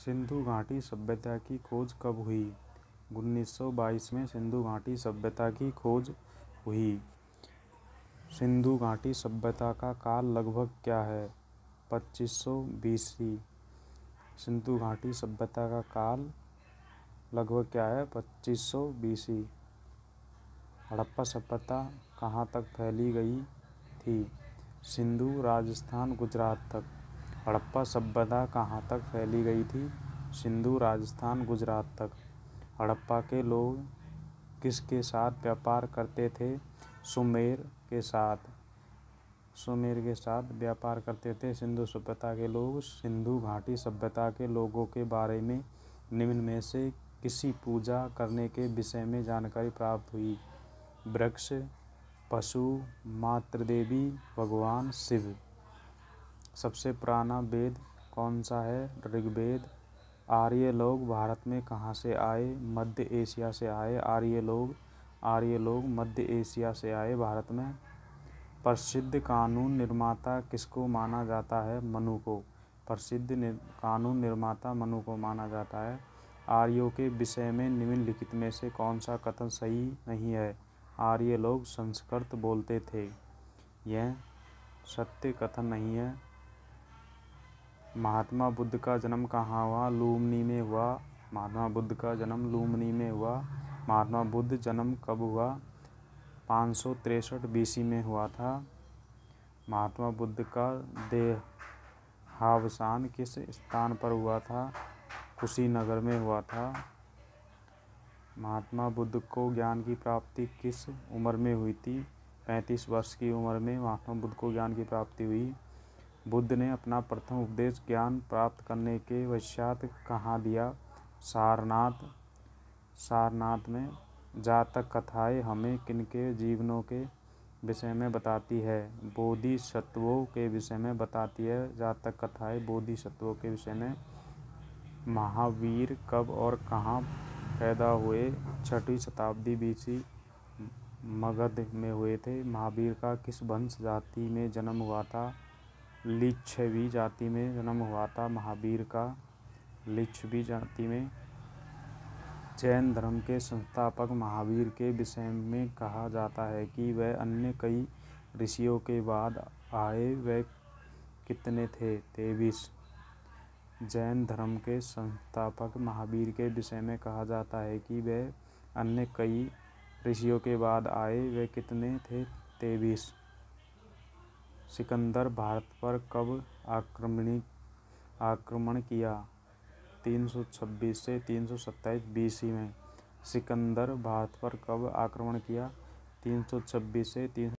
सिंधु घाटी सभ्यता की खोज कब हुई? 1922 में सिंधु घाटी सभ्यता की खोज हुई। सिंधु घाटी सभ्यता का काल लगभग क्या है? 2500 BC। सिंधु घाटी सभ्यता का काल लगभग क्या है? 2500 BC। हड़प्पा सभ्यता कहाँ तक फैली गई थी? सिंधु राजस्थान गुजरात तक। हड़प्पा सभ्यता कहाँ तक फैली गई थी? सिंधु राजस्थान गुजरात तक। हड़प्पा के लोग किसके साथ व्यापार करते थे? सुमेर के साथ व्यापार करते थे सिंधु सभ्यता के लोग। सिंधु घाटी सभ्यता के लोगों के बारे में निम्न में से किसी पूजा करने के विषय में जानकारी प्राप्त हुई? वृक्ष, पशु, मातृदेवी, भगवान शिव। सबसे पुराना वेद कौन सा है? ऋग्वेद। आर्य लोग भारत में कहाँ से आए? मध्य एशिया से आए। आर्य लोग मध्य एशिया से आए भारत में। प्रसिद्ध कानून निर्माता किसको माना जाता है? मनु को। प्रसिद्ध कानून निर्माता मनु को माना जाता है। आर्यों के विषय में निम्नलिखित में से कौन सा कथन सही नहीं है? आर्य लोग संस्कृत बोलते थे। यह सत्य कथन नहीं है। महात्मा बुद्ध का जन्म कहाँ हुआ? लुम्बिनी में हुआ। महात्मा बुद्ध का जन्म लुम्बिनी में हुआ। महात्मा बुद्ध जन्म कब हुआ? 563 BC में हुआ था। महात्मा बुद्ध का देहावसान किस स्थान पर हुआ था? कुशीनगर में हुआ था। महात्मा बुद्ध को ज्ञान की प्राप्ति किस उम्र में हुई थी? 35 वर्ष की उम्र में महात्मा बुद्ध को ज्ञान की प्राप्ति हुई। बुद्ध ने अपना प्रथम उपदेश ज्ञान प्राप्त करने के पश्चात कहाँ दिया? सारनाथ में। जातक कथाएँ हमें किनके जीवनों के विषय में बताती है? बोधिसत्वों के विषय में बताती है। जातक कथाएँ बोधिसत्वों के विषय में। महावीर कब और कहाँ पैदा हुए? 6वीं शताब्दी BC मगध में हुए थे। महावीर का किस वंश जाति में जन्म हुआ था? लिच्छवी जाति में जन्म हुआ था महावीर का। लिच्छवी जाति में। जैन धर्म के संस्थापक महावीर के विषय में कहा जाता है कि वह अन्य कई ऋषियों के बाद आए। वह कितने थे? 23। जैन धर्म के संस्थापक महावीर के विषय में कहा जाता है कि वह अन्य कई ऋषियों के बाद आए। वे कितने थे? 23। सिकंदर भारत पर कब आक्रमण किया? 326 से 327 BC में। सिकंदर भारत पर कब आक्रमण किया? 326 से 3